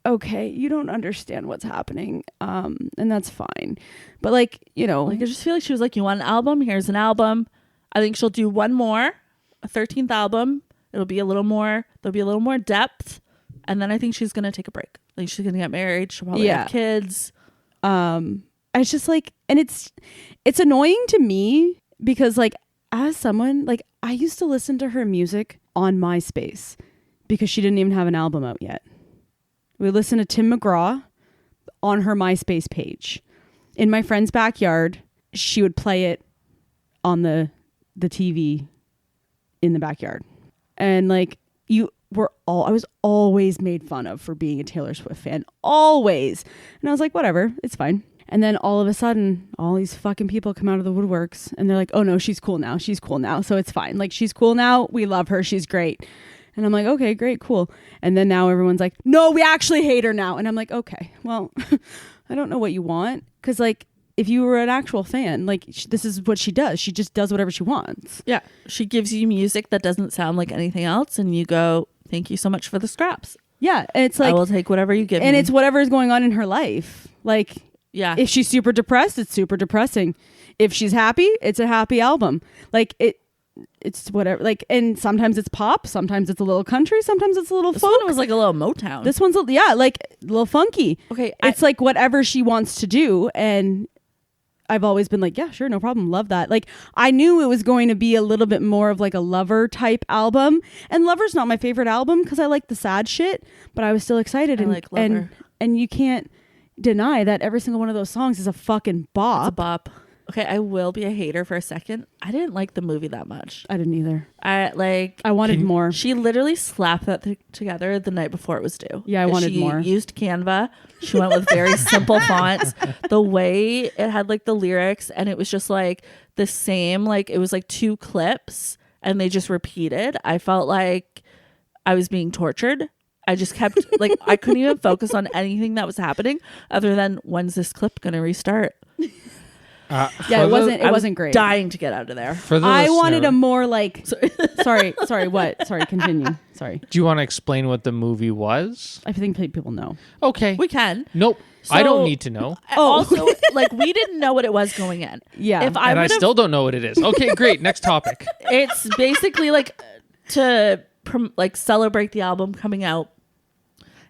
okay, you don't understand what's happening. And that's fine. But like, you know. Like, I just feel like she was like, you want an album? Here's an album. I think she'll do one more, a 13th album. It'll be a little more, there'll be a little more depth. And then I think she's going to take a break. Like, she's going to get married. She'll probably have kids. It's just like, and it's annoying to me because like, as someone, like, I used to listen to her music on MySpace because she didn't even have an album out yet. We listened to Tim McGraw on her MySpace page. In my friend's backyard, she would play it on the TV in the backyard. And like, I was always made fun of for being a Taylor Swift fan. Always. And I was like, whatever, it's fine. And then all of a sudden, all these fucking people come out of the woodworks and they're like, oh no, she's cool now. She's cool now. So it's fine. Like, she's cool now. We love her. She's great. And I'm like, okay, great, cool. And then now everyone's like, no, we actually hate her now. And I'm like, okay, well, I don't know what you want. Because like, if you were an actual fan, like, this is what she does. She just does whatever she wants. Yeah. She gives you music that doesn't sound like anything else. And you go, thank you so much for the scraps. Yeah. And it's like, I will take whatever you give me. And it's whatever is going on in her life. Like, yeah. If she's super depressed, it's super depressing. If she's happy, it's a happy album. Like, it's whatever. Like, and sometimes it's pop, sometimes it's a little country, sometimes it's a little folk. This one was like a little Motown. This one's like a little funky. Okay, it's like whatever she wants to do. And I've always been like, yeah, sure, no problem, love that. Like, I knew it was going to be a little bit more of like a Lover type album, and Lover's not my favorite album because I like the sad shit, but I was still excited. And like Lover. And you can't deny that every single one of those songs is a fucking bop. It's a bop. Okay, I will be a hater for a second. I didn't like the movie that much. I didn't either. I wanted more. She literally slapped that together the night before it was due. Yeah, I wanted more. She used Canva. She went with very simple fonts. The way it had like the lyrics, and it was just like the same, like it was like 2 clips and they just repeated. I felt like I was being tortured. I just kept like, I couldn't even focus on anything that was happening other than, when's this clip going to restart? It wasn't great. Dying to get out of there. I wanted a more like sorry, what? Sorry, continue. Sorry. Do you want to explain what the movie was? I think people know. Okay. We can. Nope. So, I don't need to know. Also, like, we didn't know what it was going in. Yeah. I still don't know what it is. Okay, great. Next topic. It's basically like to celebrate the album coming out.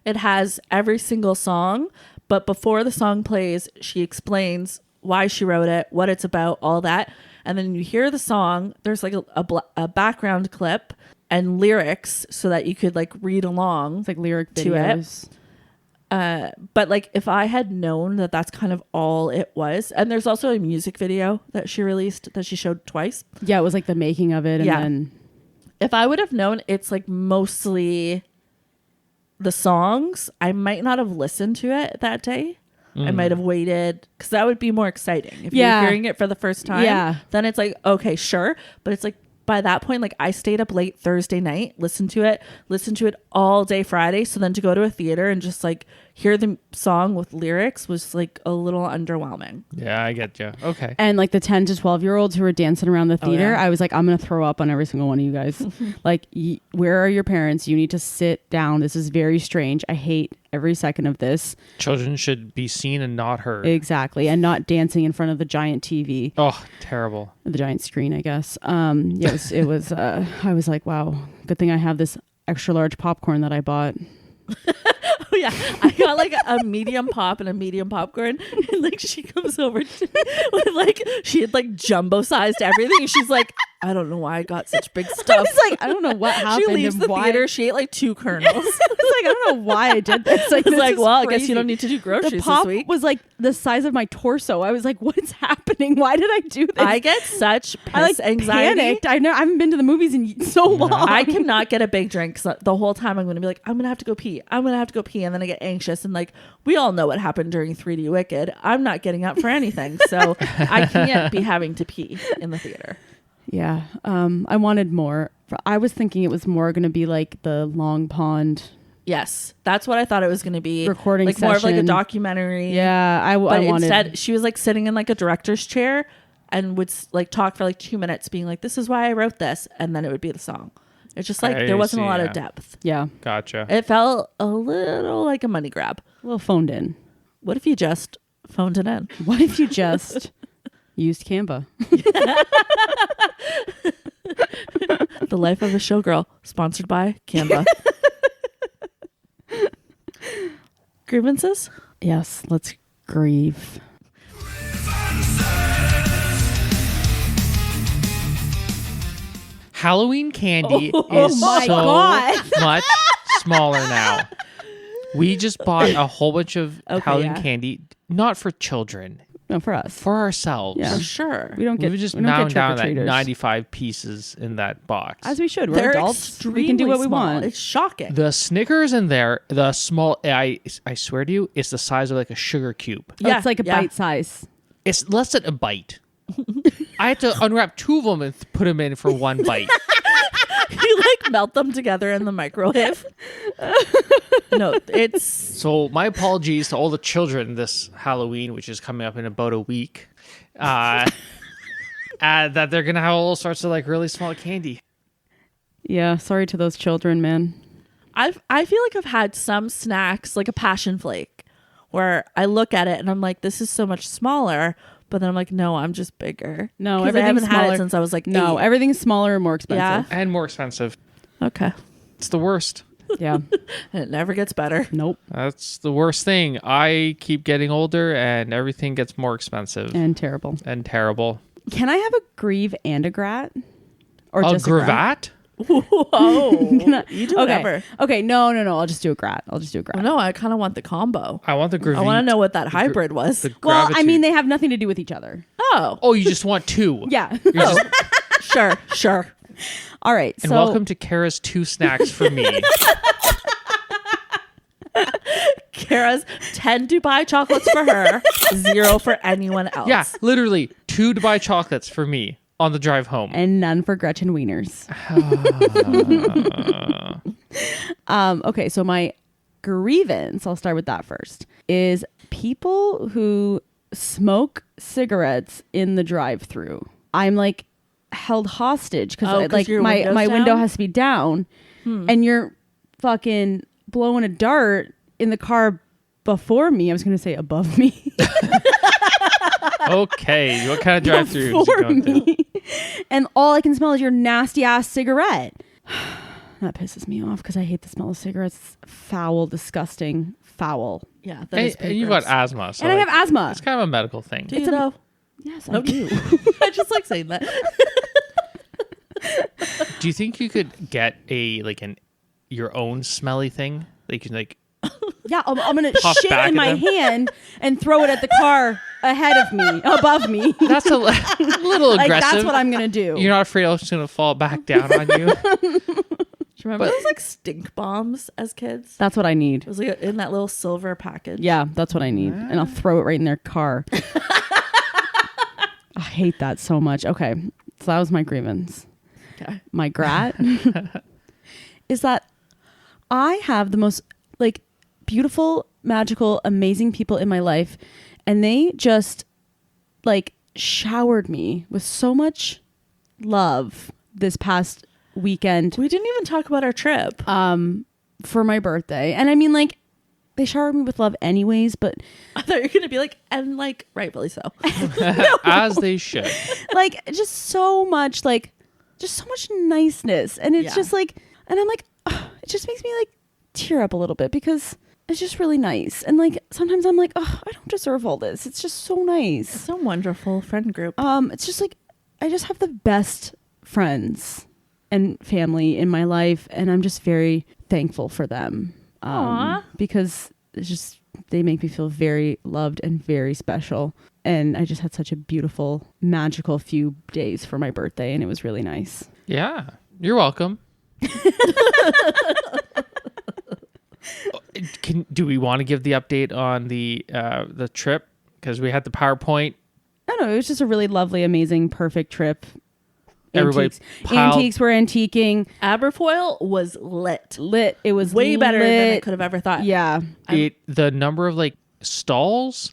It has every single song, but before the song plays, she explains why she wrote it, what it's about, all that. And then you hear the song, there's like a background clip and lyrics so that you could like read along. It's like lyric to videos. But like, if I had known that that's kind of all it was, and there's also a music video that she released that she showed twice. Yeah, it was like the making of it. And then if I would have known it's like mostly the songs, I might not have listened to it that day. I might have waited, because that would be more exciting. If you're hearing it for the first time, then it's like, okay, sure. But it's like, by that point, like, I stayed up late Thursday night, listened to it all day Friday. So then to go to a theater and just like hear the song with lyrics was like a little underwhelming. Yeah, I get you. Okay. And like the 10 to 12-year-olds who were dancing around the theater, I was like, I'm going to throw up on every single one of you guys. Like, where are your parents? You need to sit down. This is very strange. I hate every second of this. Children should be seen and not heard. Exactly. And not dancing in front of the giant TV. Oh, terrible. The giant screen, I guess. It was I was like, wow, good thing I have this extra large popcorn that I bought. Oh yeah, I got like a medium pop and a medium popcorn, and like she comes over to me with like, she had like jumbo sized everything. She's like, I don't know why I got such big stuff. I was like, I don't know what happened. She leaves the theater. She ate like 2 kernels. I was like, I don't know why I did this. Like, I was like, well, crazy. I guess you don't need to do groceries the pop this week. Was like the size of my torso. I was like, what's happening? Why did I do this? I get such piss anxiety. Panicked. I haven't been to the movies in so long. I cannot get a big drink. So the whole time I'm going to be like, I'm going to have to go pee. I'm going to have to go pee. And then I get anxious. And like, we all know what happened during 3D Wicked. I'm not getting up for anything. So I can't be having to pee in the theater. Yeah. I wanted more. I was thinking it was more going to be like the Long Pond. Yes. That's what I thought it was going to be. Recording like session. More of like a documentary. Yeah. I wanted. Instead, she was like sitting in like a director's chair and would like talk for like 2 minutes being like, this is why I wrote this. And then it would be the song. It's just like, I there wasn't see, a lot yeah. of depth. Yeah. Gotcha. It felt a little like a money grab. A little phoned in. What if you just phoned it in? What if you just used Canva? The Life of a Showgirl, sponsored by Canva. Grievances? Yes, let's grieve. Halloween candy Oh is my so God. much smaller now. We just bought a whole bunch of Okay, Halloween yeah. candy, not for children, No, for us. for ourselves. Yeah. For sure. We don't We get would just we don't mound get down that trick-or-treaters. 95 pieces in that box. As we should. We're They're adults. We can do what we extremely small. want. It's shocking. The Snickers in there, the small, I swear to you, it's the size of like a sugar cube. Oh, it's like a bite size. It's less than a bite. I had to unwrap 2 of them and put them in for 1 bite. You like melt them together in the microwave. No, it's So my apologies to all the children this Halloween, which is coming up in about a week, that they're going to have all sorts of like really small candy. Yeah, sorry to those children, man. I feel like I've had some snacks like a passion flake where I look at it and I'm like, this is so much smaller, but then I'm like, no, I'm just bigger. No, 'Cause I everything's haven't had smaller. it since I was like No, 8. everything's smaller and more expensive. And more expensive. Okay. It's the worst. Yeah. And it never gets better. Nope. That's the worst thing. I keep getting older and everything gets more expensive And terrible. and terrible. Can I have a grieve and a grat? Or A just a grat? gravat? Whoa. You do whatever. Okay, no. I'll just do a grat. Well, no, I kind of want the combo. I want the gravat. I want to know what that hybrid was. The Well, I gravitude. mean, they have nothing to do with each other. Oh, Oh, you just want 2. Yeah. You're just- sure. All right. and so welcome to Kara's 2 snacks for me. Kara's 10 Dubai chocolates for her, 0 for anyone else. Yeah, literally 2 Dubai chocolates for me on the drive home. and none for Gretchen Wieners. Okay, so my grievance, I'll start with that first, is people who smoke cigarettes in the drive-through. I'm like held hostage Oh, 'cause like your my window's window down? has to be down, and you're fucking blowing a dart in the car before me. I was going to say above me. Okay, what kind of drive through is you Before going to? me. And all I can smell is your nasty ass cigarette. That pisses me off because I hate the smell of cigarettes. Foul, disgusting, foul. Yeah, that is And pretty you've gross. got asthma, so And I like, have asthma. it's kind of a medical thing. Do you know? Yes, I do. I just like saying that. Do you think you could get your own smelly thing? They can like Yeah, I'm gonna Puff shit back in at my them. hand and throw it at the car ahead of me, above me. that's a little Like aggressive. that's what I'm gonna do. You're not afraid it's going to fall back down on you? Do you remember those like stink bombs as kids? That's what I need. It was like in that little silver package. Yeah, that's what I need. And I'll throw it right in their car. I hate that so much. Okay, so that was my grievance. Okay. My grat is that I have the most like beautiful, magical, amazing people in my life, and they just like showered me with so much love this past weekend We didn't even talk about our trip. for my birthday. And I mean, like, they showered me with love anyways, but I thought you were gonna be like, and like rightfully so. As they should. like just so much niceness. And it's Yeah. just like, and I'm like, ugh, it just makes me like tear up a little bit because it's just really nice. And like sometimes I'm like, oh, I don't deserve all this. It's just so nice. So wonderful friend group. It's just like I just have the best friends and family in my life, and I'm just very thankful for them. Aw. Because it's just they make me feel very loved and very special. And I just had such a beautiful, magical few days for my birthday, and it was really nice. Yeah, you're welcome. Do we want to give the update on the trip? Because we had the PowerPoint. I don't know, it was just a really lovely, amazing, perfect trip. Everybody piled- Antiques were antiquing. Aberfoyle was lit. Lit. It was Way better than I lit. could have ever thought. Yeah. The number of like stalls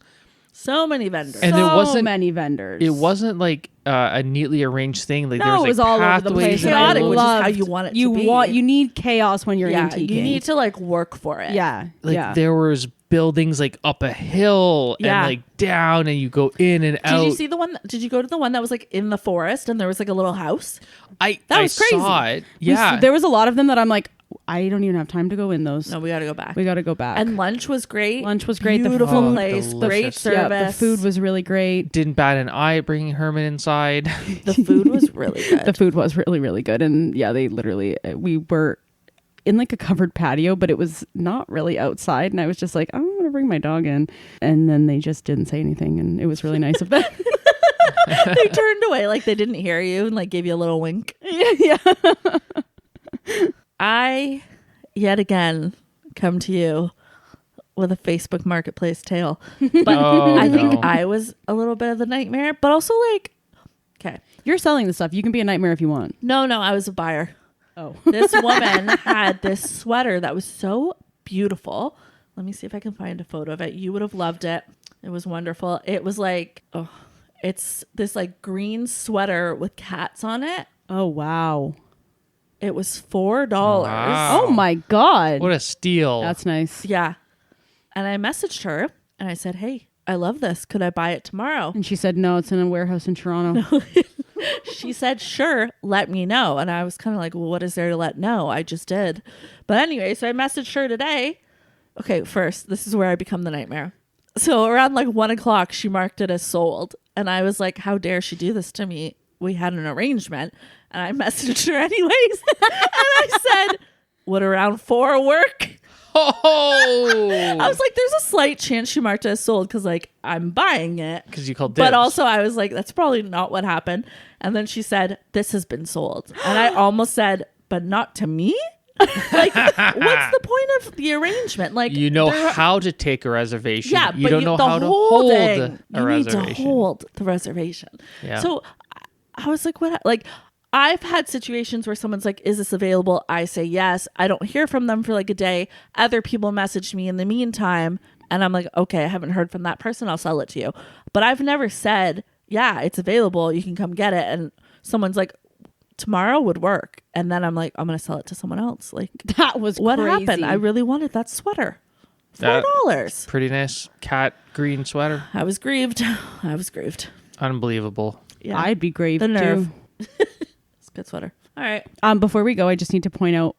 So many vendors. And there so wasn't- many vendors. It wasn't like a neatly arranged thing. Like No, there was, it like, was all over the pathways place. and and I Chaotic, which is how loved- you want it you to be. You need chaos when you're yeah, antiquing. you need to like work for it. Yeah. like yeah. there was buildings like up a hill Yeah. and like down, and you go in and out. Did you see the one? Did you go to the one that was like in the forest and there was like a little house? I That was crazy. saw it. We Yeah, there was a lot of them that I'm like, I don't even have time to go in those. No, we got to go back. We got to go back. And lunch was great. Lunch was great. The Beautiful food- place. Great delicious. service. yeah, the food was really great. didn't bat an eye at bringing Herman inside. The food was really good. The food was really, really good. And yeah, they literally, we were in like a covered patio, but it was not really outside. And I was just like, I'm going to bring my dog in. And then they just didn't say anything. And it was really nice of them. They turned away like they didn't hear you and like gave you a little wink. yeah. I yet again come to you with a Facebook Marketplace tale. But Oh, I think no. I was a little bit of the nightmare, but also like, okay. You're selling the stuff. You can be a nightmare if you want. No, I was a buyer. Oh. This woman had this sweater that was so beautiful. Let me see if I can find a photo of it. You would have loved it. It was wonderful. It was like, it's this like green sweater with cats on it. Oh, wow. It was $4. Wow. Oh, my God. What a steal! That's nice. Yeah. And I messaged her and I said, hey, I love this. Could I buy it tomorrow? And she said, no, it's in a warehouse in Toronto. She said, sure, let me know. And I was kind of like, well, what is there to let know? I just did. But anyway, so I messaged her today. Okay, first, this is where I become the nightmare. So around like 1:00, she marked it as sold. And I was like, how dare she do this to me? We had an arrangement. And I messaged her anyways. And I said, would around 4 work? Oh, I was like, there's a slight chance she marked it as sold because like I'm buying it. because you called dibs. But also I was like, that's probably not what happened. And then she said, this has been sold. And I almost said, but not to me? Like, what's the point of the arrangement? Like, you know there- how to take a reservation. yeah, you but don't know the how to whole hold thing, a you need to reservation. hold the reservation. Yeah. So I was like, what? Like, I've had situations where someone's like, is this available? I say yes. I don't hear from them for like a day. Other people message me in the meantime. And I'm like, okay, I haven't heard from that person. I'll sell it to you. But I've never said, yeah, it's available. You can come get it. And someone's like, tomorrow would work. And then I'm like, I'm going to sell it to someone else. Like, That was what crazy. happened? I really wanted that sweater. That- $4. Pretty nice cat green sweater. I was grieved. I was grieved. Unbelievable. Yeah. I'd be grave The nerve. too. It's a good sweater. All right. Before we go, I just need to point out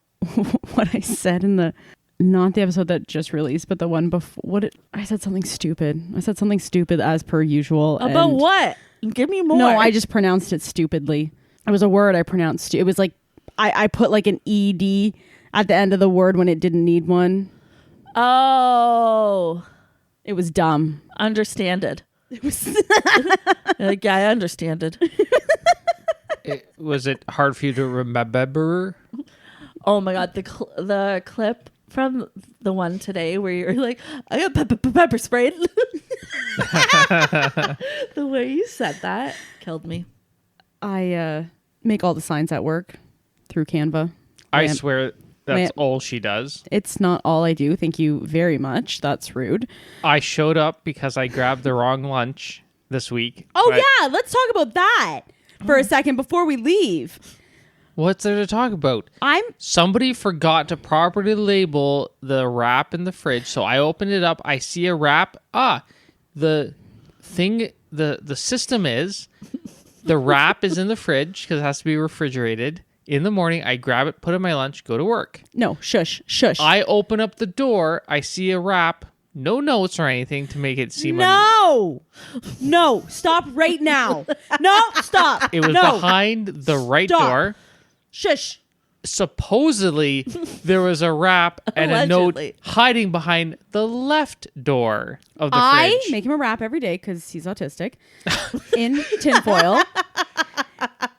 what I said in the, not the episode that just released, but the one before. I said something stupid. I said something stupid as per usual. About and- what? Give me more. No, I just pronounced it stupidly. It was a word I pronounced. It was like, I put like an ED at the end of the word when it didn't need one. Oh, It was dumb. understanded. It was like, yeah, I understanded. Was it hard for you to remember? Oh my god, the clip from the one today where you're like, I got pepper sprayed. The way you said that killed me. I make all the signs at work through Canva. I Lamp- swear that's lamp- all she does. It's not all I do. Thank you very much. That's rude. I showed up because I grabbed the wrong lunch this week. Oh, but yeah. Let's talk about that for a second before we leave. What's there to talk about? Somebody forgot to properly label the wrap in the fridge, so I opened it up. I see a wrap. The thing, the system is the wrap is in the fridge because it has to be refrigerated. In the morning, I grab it, put it in my lunch, go to work. No, shush. I open up the door. I see a wrap. No notes or anything to make it seem No, stop right now. No, stop. it was behind the right Stop. door. Shush. Supposedly there was a wrap and a note Allegedly. hiding behind the left door of the I fridge. make him a wrap every day because he's autistic in tinfoil.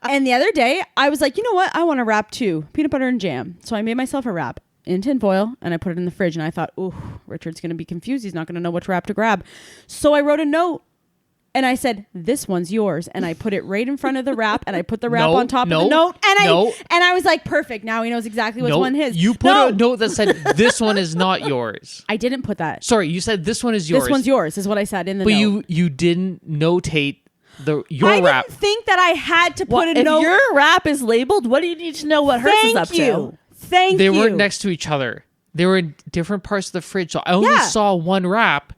And the other day, I was like, you know what? I want a wrap too. Peanut butter and jam. So I made myself a wrap in tinfoil and I put it in the fridge. And I thought, ooh, Richard's going to be confused. He's not going to know which wrap to grab. So I wrote a note And I said, this one's yours. And I put it right in front of the wrap, and I put the wrap on top of the no, note. And no. I was like, perfect. Now he knows exactly which one his. You put a note that said, this one is not yours. I didn't put that. Sorry, you said this one is yours. This one's yours is what I said in the but note. you didn't notate your I wrap. didn't think that I had to put a if note. your wrap is labeled, what do you need to know what hers is up to? Thank you. They weren't next to each other. They were in different parts of the fridge. So I only saw one wrap,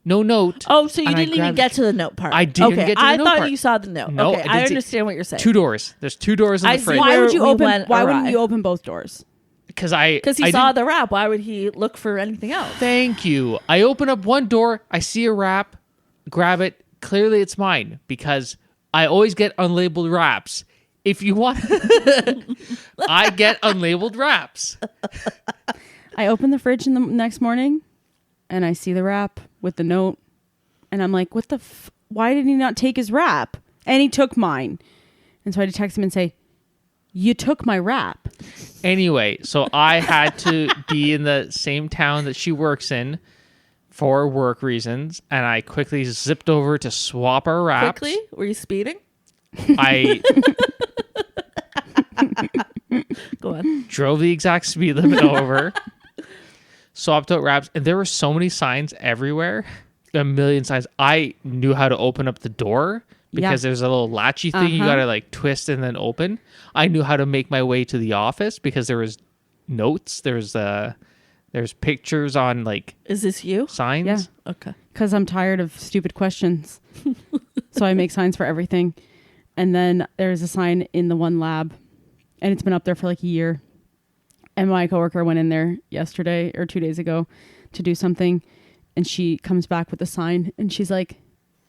no note. Oh, so you and I didn't even grabbed- get to the note part. I didn't okay, get to the I note thought part. you saw the note. No, okay, I I didn't see- understand what you're saying. 2 doors. There's 2 doors in I the see fridge. Why would you we open? went Why awry. wouldn't you open both doors? Because he saw the wrap. Why would he look for anything else? Thank you. I open up one door. I see a wrap. Grab it. Clearly, it's mine because I always get unlabeled wraps. If you want, I get unlabeled wraps. I open the fridge in the next morning, and I see the wrap with the note, and I'm like, "What the? Why did he not take his wrap?" And he took mine, and so I had to text him and say, "You took my wrap." Anyway, so I had to be in the same town that she works in for work reasons, and I quickly zipped over to swap our wraps. Quickly? Were you speeding? I Go on. drove the exact speed limit over, swapped out wraps, and there were so many signs everywhere, a million signs. I knew how to open up the door because there's a little latchy thing you gotta like twist and then open. I knew how to make my way to the office because there was notes. There's pictures on like Is this you? signs. Yeah. Okay. Because I'm tired of stupid questions. So I make signs for everything. And then there's a sign in the one lab, and it's been up there for like a year. And my coworker went in there yesterday or 2 days ago to do something, and she comes back with a sign, and she's like,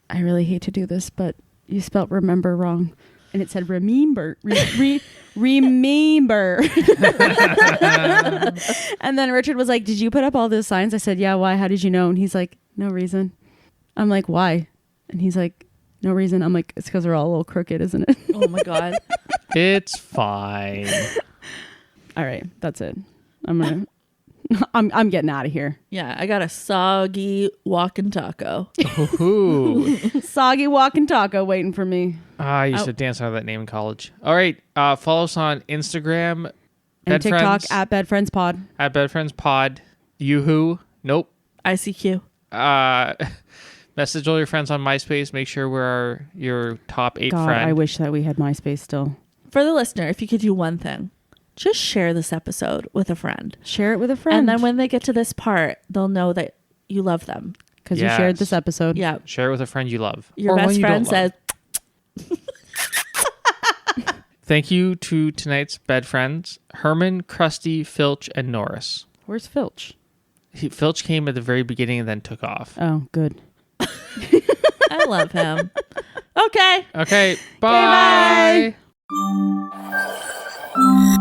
I really hate to do this, but you spelt remember wrong. And it said remember. Remember. And then Richard was like, did you put up all those signs? I said, yeah, why? How did you know? And he's like, no reason. I'm like, why? And he's like, no reason. I'm like, it's because we're all a little crooked, isn't it? Oh my God. It's fine. All right, that's it. I'm getting out of here. Yeah, I got a soggy walking taco. Ooh. Soggy walking taco waiting for me. I used to dance out of that name in college. All right. Follow us on Instagram And Bed TikTok Friends, at Bed Friends Pod. at Bed Friends Pod. Yoo-hoo. Nope. ICQ. Message all your friends on MySpace. Make sure we're your top 8 God, friend. I wish that we had MySpace still. For the listener, if you could do one thing, just share this episode with a friend. Share it with a friend. And then when they get to this part, they'll know that you love them. Because you shared this episode. Yeah. Share it with a friend you love. Your Or one best you friend don't love. says, Thank you to tonight's bed friends, Herman, Krusty, Filch, and Norris. Where's Filch? Filch came at the very beginning and then took off. Oh, good. I love him. Okay. Okay, bye. bye.